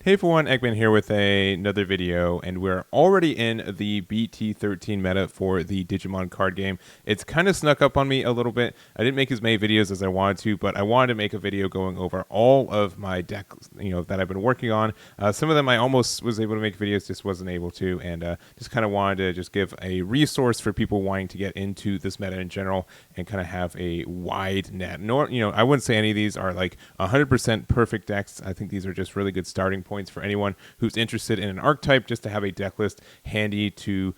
Hey everyone, Eggman here with another video, and we're already in the BT13 meta for the Digimon card game. It's kind of snuck up on me a little bit. I didn't make as many videos as I wanted to, but I wanted to make a video going over all of my decks, that I've been working on. Some of them I almost was able to make videos, just wasn't able to, and just kind of wanted to just give a resource for people wanting to get into this meta in general and kind of have a wide net. I wouldn't say any of these are like 100% perfect decks. I think these are just really good starting points for anyone who's interested in an archetype, just to have a deck list handy to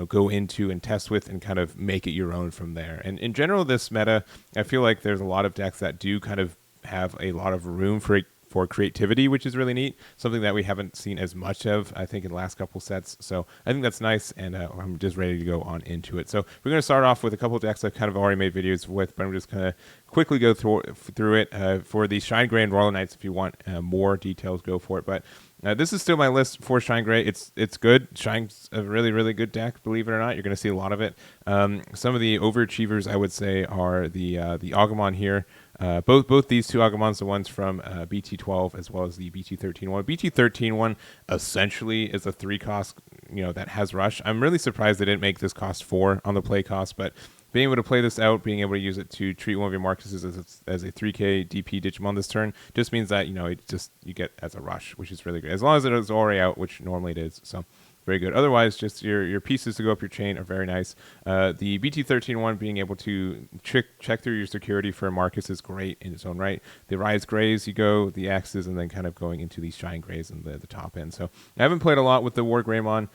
go into and test with and kind of make it your own from there. And in general, this meta, I feel like there's a lot of decks that do kind of have a lot of room for creativity, which is really neat. Something that we haven't seen as much of, I think, in the last couple sets. So I think that's nice, and I'm just ready to go on into it. So we're going to start off with a couple of decks I've kind of already made videos with, but I'm just going to quickly go through it. For the Shine Gray and Royal Knights, if you want more details, go for it. But this is still my list for Shine Gray. It's good. Shine's a really, really good deck, believe it or not. You're going to see a lot of it. Some of the overachievers, I would say, are the Agumon here. Both these two Agumons, the ones from BT12 as well as the BT13 one. BT13 one essentially is a 3-cost, that has Rush. I'm really surprised they didn't make this cost 4 on the play cost, but being able to play this out, being able to use it to treat one of your Marcuses as a 3k DP Digimon this turn, just means that, you get as a Rush, which is really great. As long as it is already out, which normally it is, so very good. Otherwise, just your pieces to go up your chain are very nice. The BT13 one, being able to check through your security for Marcus is great in its own right. The Rise Grays, you go, the X's, and then kind of going into these Shine Grays and the top end. So I haven't played a lot with the War Greymon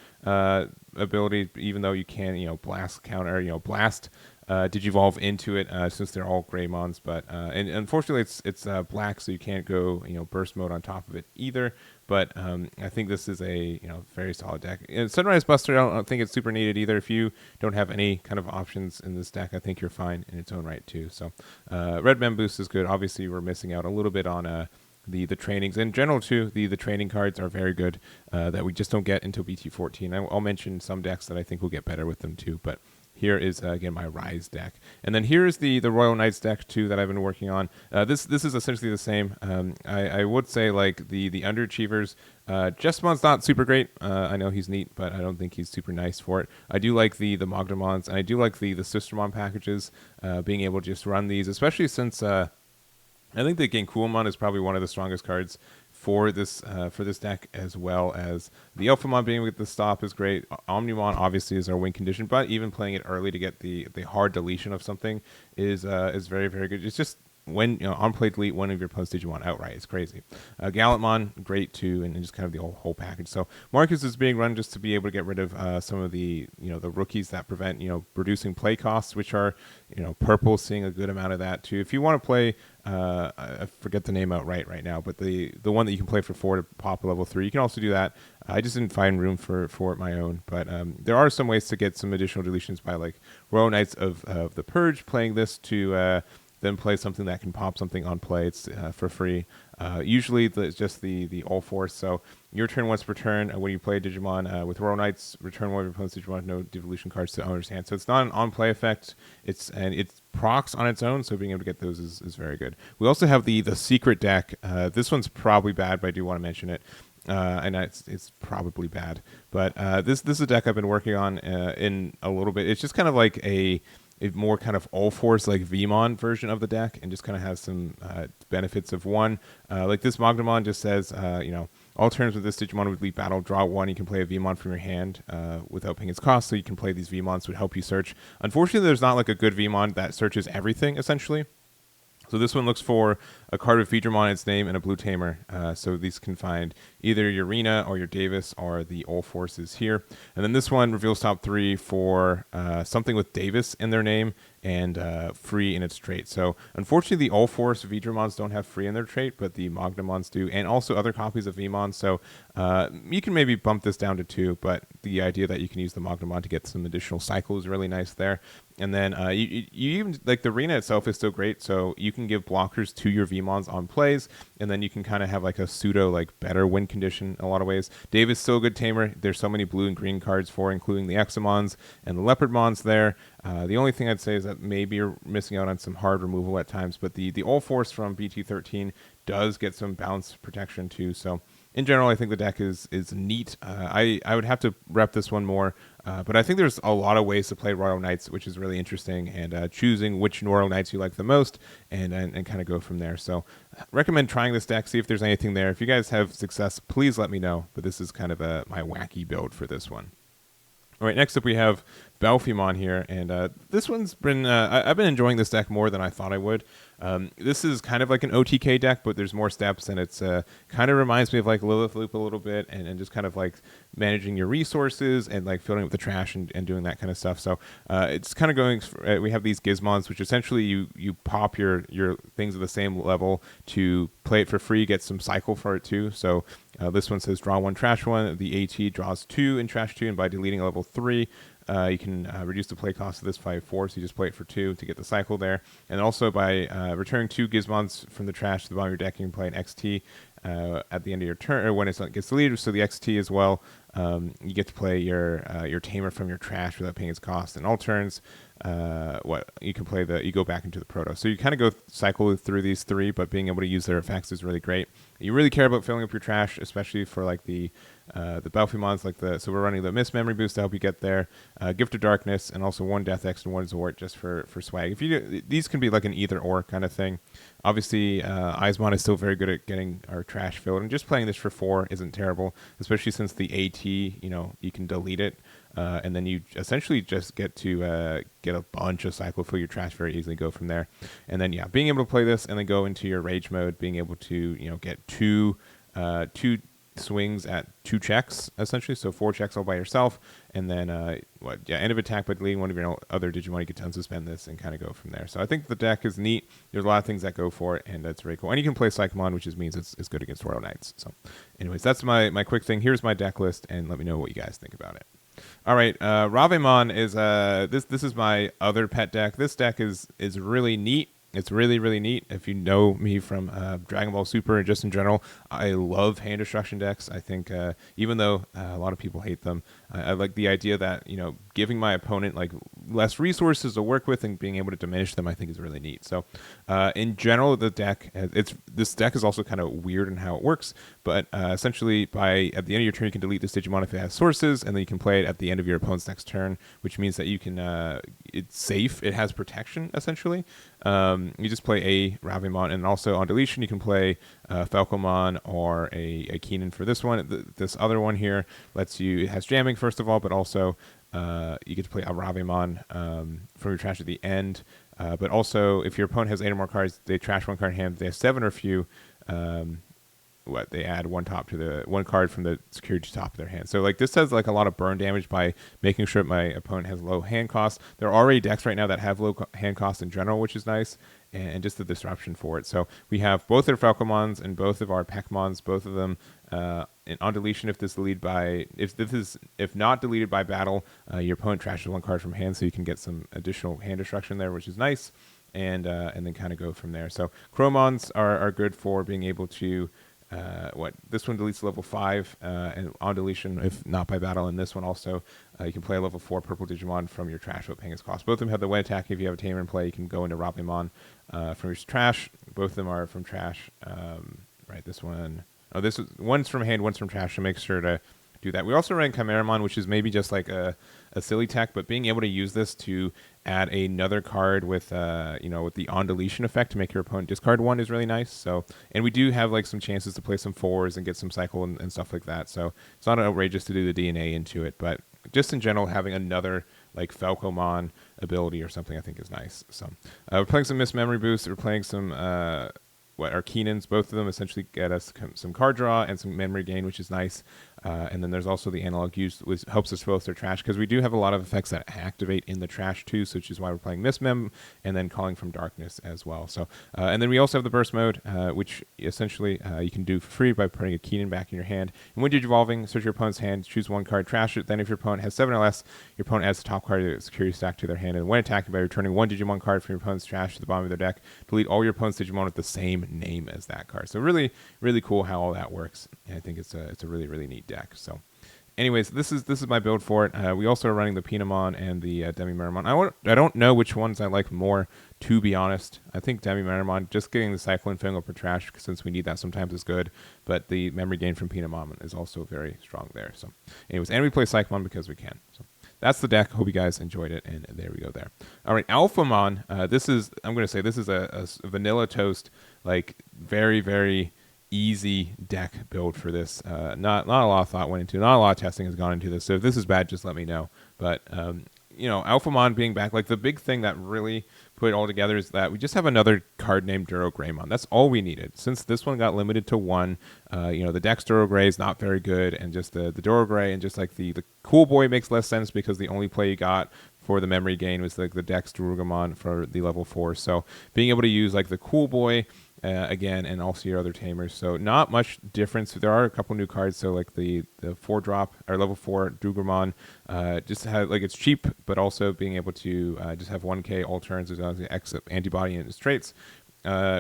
ability, even though you can, blast counter, blast Digivolve into it since they're all Greymons, but and unfortunately it's black, so you can't go burst mode on top of it either. But I think this is a very solid deck. And Sunrise Buster, I don't think it's super needed either. If you don't have any kind of options in this deck, I think you're fine in its own right too. So Red Man Boost is good. Obviously, we're missing out a little bit on the trainings in general too. The training cards are very good that we just don't get until BT14. I'll mention some decks that I think will get better with them too, but here is, again, my Rise deck. And then here is the Royal Knights deck, too, that I've been working on. This is essentially the same. I would say, like, the Underachievers, Jesmon's not super great. I know he's neat, but I don't think he's super nice for it. I do like the Mogdamons, and I do like the Sistermon packages, being able to just run these, especially since I think the Genkuomon is probably one of the strongest cards for this deck, as well as the Alphamon being with the stop is great. Omnimon obviously is our win condition, but even playing it early to get the hard deletion of something is very, very good. It's just when on play delete one of your opponent's Digimon outright. It's crazy. Gallantmon, great too, and just kind of the whole package. So Marcus is being run just to be able to get rid of some of the the rookies that prevent reducing play costs, which are purple, seeing a good amount of that too. If you want to play I forget the name outright right now, but the one that you can play for 4 to pop level 3, you can also do that. I just didn't find room for it my own, but there are some ways to get some additional deletions by like Royal Knights of the Purge playing this to then play something that can pop something on play. It's for free. Usually it's just the All Force. So your turn once per turn when you play Digimon with Royal Knights, return one of your opponent's Digimon, no devolution cards to owner's hand. So it's not an on-play effect. It's procs on its own, so being able to get those is very good. We also have the secret deck. This one's probably bad, but I do want to mention it. And it's probably bad. But this is a deck I've been working on in a little bit. It's just kind of like a more kind of all force like Vmon version of the deck, and just kind of has some benefits of one. Like this Mogdamon just says, all turns with this Digimon would leave battle, draw 1. You can play a Vmon from your hand without paying its cost, so you can play these Vmons would help you search. Unfortunately, there's not like a good Vmon that searches everything, essentially. So this one looks for a card with Veedramon in its name and a blue tamer. So these can find either your Rena or your Davis or the All Forces here. And then this one reveals top 3 for something with Davis in their name and free in its trait. So unfortunately, the All Force Veedramons don't have free in their trait, but the Mogdamons do, and also other copies of Vmon. So you can maybe bump this down to 2, but the idea that you can use the Mogdamon to get some additional cycle is really nice there. And then you even, like, the Rena itself is still great, so you can give blockers to your Vmons on plays, and then you can kind of have like a pseudo like better win condition in a lot of ways. Davis still a good tamer. There's so many blue and green cards for, including the Examons and the Leopardmons there. The only thing I'd say is that maybe you're missing out on some hard removal at times, but the All Force from BT13 does get some bounce protection too, so in general, I think the deck is neat. I would have to rep this one more, but I think there's a lot of ways to play Royal Knights, which is really interesting, and choosing which Royal Knights you like the most, and kind of go from there. So recommend trying this deck, see if there's anything there. If you guys have success, please let me know, but this is kind of my wacky build for this one. All right, next up we have Belfiemon here, and this one's been, I've been enjoying this deck more than I thought I would. This is kind of like an OTK deck, but there's more steps, and it's kind of reminds me of like Lilith Loop a little bit, and just kind of like managing your resources and like filling up the trash and doing that kind of stuff. So it's kind of going, we have these Gizmons, which essentially you pop your things at the same level to play it for free, get some cycle for it too. So this one says draw 1, trash 1. The AT draws 2 and trash 2, and by deleting a level 3, you can reduce the play cost of this by 4, so you just play it for 2 to get the cycle there. And also by returning 2 Gizmons from the trash to the bottom of your deck, you can play an XT at the end of your turn, or when it gets deleted. So the XT as well, you get to play your Tamer from your trash without paying its cost. And all turns, you can play you go back into the Proto. So you kind of go cycle through these 3, but being able to use their effects is really great. You really care about filling up your trash, especially for like the Belfiemons, so we're running the Mist Memory Boost to help you get there, Gift of Darkness, and also 1 Death X and 1 Zort just for swag. If you these can be like an either or kind of thing. Obviously, Eismon is still very good at getting our trash filled, and just playing this for 4 isn't terrible, especially since the AT, you can delete it, and then you essentially just get to get a bunch of cycle, fill your trash very easily, go from there. And then being able to play this and then go into your Rage mode, being able to get two swings at 2 checks essentially, so 4 checks all by yourself, and then end of attack by deleting one of your other Digimon. You can unsuspend this and kind of go from there. So I think the deck is neat. There's a lot of things that go for it, and that's very cool. And you can play Psychomon, which means it's good against Royal Knights. So anyways, that's my quick thing. Here's my deck list, and let me know what you guys think about it. All right, Ravimon is this is my other pet deck. This deck is really neat. It's really, really neat. If you know me from Dragon Ball Super and just in general, I love hand destruction decks. I think even though a lot of people hate them, I like the idea that, giving my opponent like less resources to work with and being able to diminish them, I think is really neat. So in general, the deck, this deck is also kind of weird in how it works, but essentially at the end of your turn, you can delete this Digimon if it has sources, and then you can play it at the end of your opponent's next turn, which means that you can, it's safe. It has protection, essentially. You just play a Ravimon, and also on deletion, you can play Falcomon or a Keenen for this one. This other one here it has jamming, first of all, but also you get to play a Ravimon from your trash at the end. But also, if your opponent has 8 or more cards, they trash 1 card in hand. If they have 7 or few, they add one card from the security top of their hand. So like this does like a lot of burn damage by making sure that my opponent has low hand costs. There are already decks right now that have low hand costs in general, which is nice, and just the disruption for it. So we have both our Falcomons and both of our Peckmons, both of them on deletion. If not deleted by battle, your opponent trashes 1 card from hand, so you can get some additional hand destruction there, which is nice, and then kind of go from there. So Chromons are good for being able to. This one deletes level 5 and on deletion if not by battle, and this one also you can play a level 4 purple Digimon from your trash without paying its cost. Both of them have the one attack. If you have a Tamer in play, you can go into Ravimon from your trash. Both of them are from trash. This one, one's from hand, one's from trash, so make sure to do that. We also ran Chimeramon, which is maybe just like a silly tech, but being able to use this to add another card with with the on deletion effect to make your opponent discard 1 is really nice. So, and we do have like some chances to play some 4s and get some cycle and stuff like that. So it's not outrageous to do the DNA into it, but just in general, having another like Falcomon ability or something, I think is nice. So we're playing some Mist Memory Boost. We're playing some our Keenens. Both of them essentially get us some card draw and some memory gain, which is nice. And then there's also the analog use, which helps us fill their trash, because we do have a lot of effects that activate in the trash too, so which is why we're playing Mist Mem and then Calling from Darkness as well. So and then we also have the Burst mode, which essentially you can do for free by putting a Keenen back in your hand. And when Digivolving, search your opponent's hand, choose 1 card, trash it. Then if your opponent has 7 or less, your opponent adds the top card of the security stack to their hand. And when attacking, by returning 1 Digimon card from your opponent's trash to the bottom of their deck, delete all your opponent's Digimon with the same name as that card. So really, really cool how all that works. And I think it's a really, really neat deck. So anyways, this is my build for it. We also are running the Pinamon and the Demi-Meramon. I don't know which ones I like more, to be honest. I think Demi-Meramon, just getting the Cyclone Fang up for trash, since we need that sometimes, is good. But the memory gain from Pinamon is also very strong there. So, anyways, and we play Cyclone because we can. So that's the deck. Hope you guys enjoyed it, and there we go there. All right, Alphamon. I'm going to say this is a vanilla toast, like very, very easy deck build for this. Not a lot of thought went into it. Not a lot of testing has gone into this. So if this is bad, just let me know. But you know, Alphamon being back, like the big thing that really put it all together is that we just have another card named Durogreymon. That's all we needed. Since this one got limited to one, you know, the Dex Durogrey is not very good, and just the Durogrey and just like the Cool Boy makes less sense because the only play you got for the memory gain was like the Dex Durogreymon for the level 4. So being able to use like the Cool Boy again, and also your other tamers. So not much difference. There are a couple new cards. So like the 4-drop or level 4 Durogreymon, just have like it's cheap, but also being able to just have 1k all turns as well as the X antibody and its traits.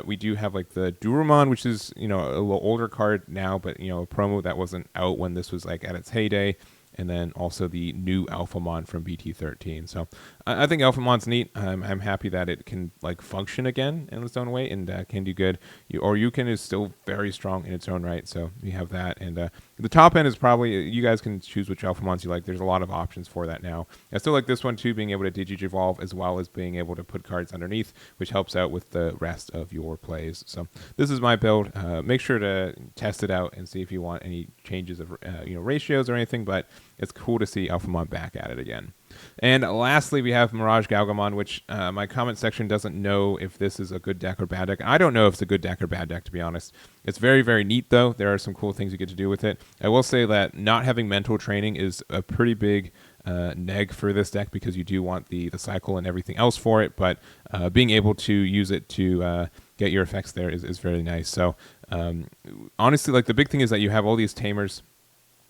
We do have like the Duromon, which is, you know, a little older card now, but you know, a promo that wasn't out when this was like at its heyday. And then also the new Alphamon from BT13. So I think Alphamon's neat. I'm happy that it can like function again in its own way and can do good. Yuken is still very strong in its own right. So we have that. And the top end is probably, you guys can choose which Alphamons you like. There's a lot of options for that now. I still like this one too, being able to Digivolve as well as being able to put cards underneath, which helps out with the rest of your plays. So this is my build. Make sure to test it out and see if you want any changes of you know, ratios or anything. But it's cool to see Alphamon back at it again. And lastly, we have Mirage Ganon, which my comment section doesn't know if this is a good deck or bad deck. I don't know if it's a good deck or bad deck, to be honest. It's very, very neat, though. There are some cool things you get to do with it. I will say that not having mental training is a pretty big neg for this deck because you do want the cycle and everything else for it, but being able to use it to get your effects there is very nice. So honestly, like the big thing is that you have all these tamers.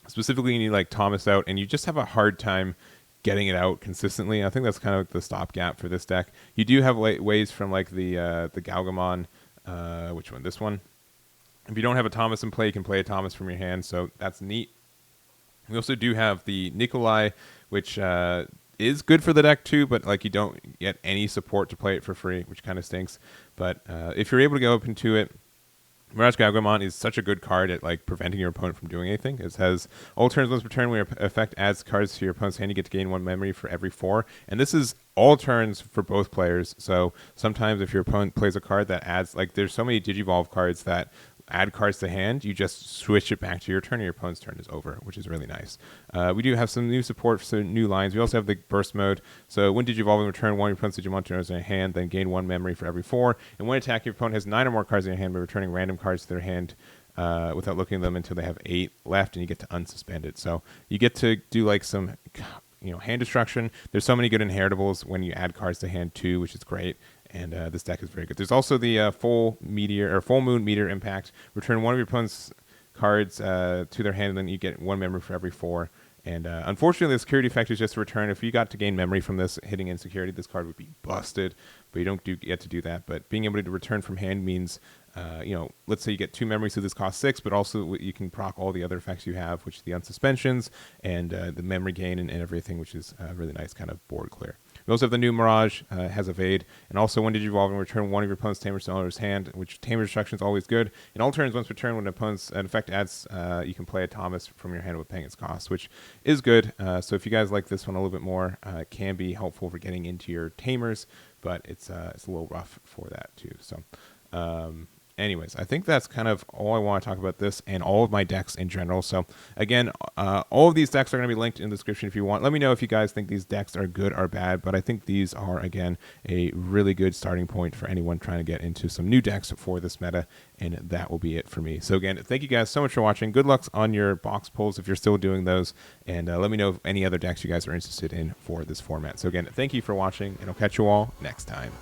Specifically, you need like Thomas out, and you just have a hard time getting it out consistently. I think that's kind of like the stopgap for this deck. You do have ways from like the Galgamon, which one? This one. If you don't have a Thomas in play, you can play a Thomas from your hand, so that's neat. We also do have the Nikolai, which is good for the deck too, but like you don't get any support to play it for free, which kind of stinks. But if you're able to go up into it, Mirage Ganon is such a good card at like preventing your opponent from doing anything. It has all turns once per turn when your effect adds cards to your opponent's hand, you get to gain 1 memory for every 4. And this is all turns for both players. So sometimes if your opponent plays a card that adds, like there's so many Digivolve cards that add cards to hand, you just switch it back to your turn and your opponent's turn is over, which is really nice. We do have some new support for some new lines. We also have the burst mode. So when Digivolve in return 1 of your opponent's Digimon turns in your hand, then gain 1 memory for every 4. And when attacking, your opponent has 9 or more cards in your hand by returning random cards to their hand without looking at them until they have 8 left, and you get to unsuspend it. So you get to do like some, you know, hand destruction. There's so many good inheritables when you add cards to hand too, which is great. And this deck is very good. There's also the full moon meteor impact. Return 1 of your opponent's cards to their hand, and then you get 1 memory for every 4. And unfortunately, the security effect is just a return. If you got to gain memory from this hitting insecurity, this card would be busted. But you don't get to do that. But being able to return from hand means, you know, let's say you get 2 memories, so this costs 6, but also you can proc all the other effects you have, which is the unsuspensions and the memory gain and everything, which is really nice kind of board clear. We also have the new Mirage, has Evade, and also when Digivolve and return 1 of your opponent's tamers to owner's hand, which tamer destruction is always good. In all turns, once per turn, when an opponent's effect adds, you can play a Thomas from your hand with paying its cost, which is good. So if you guys like this one a little bit more, it can be helpful for getting into your tamers, but it's a little rough for that too. So anyways, I think that's kind of all I want to talk about this and all of my decks in general. So again, all of these decks are going to be linked in the description if you want. Let me know if you guys think these decks are good or bad, but I think these are, again, a really good starting point for anyone trying to get into some new decks for this meta, and that will be it for me. So again, thank you guys so much for watching. Good luck on your box pulls if you're still doing those, and let me know if any other decks you guys are interested in for this format. So again, thank you for watching, and I'll catch you all next time.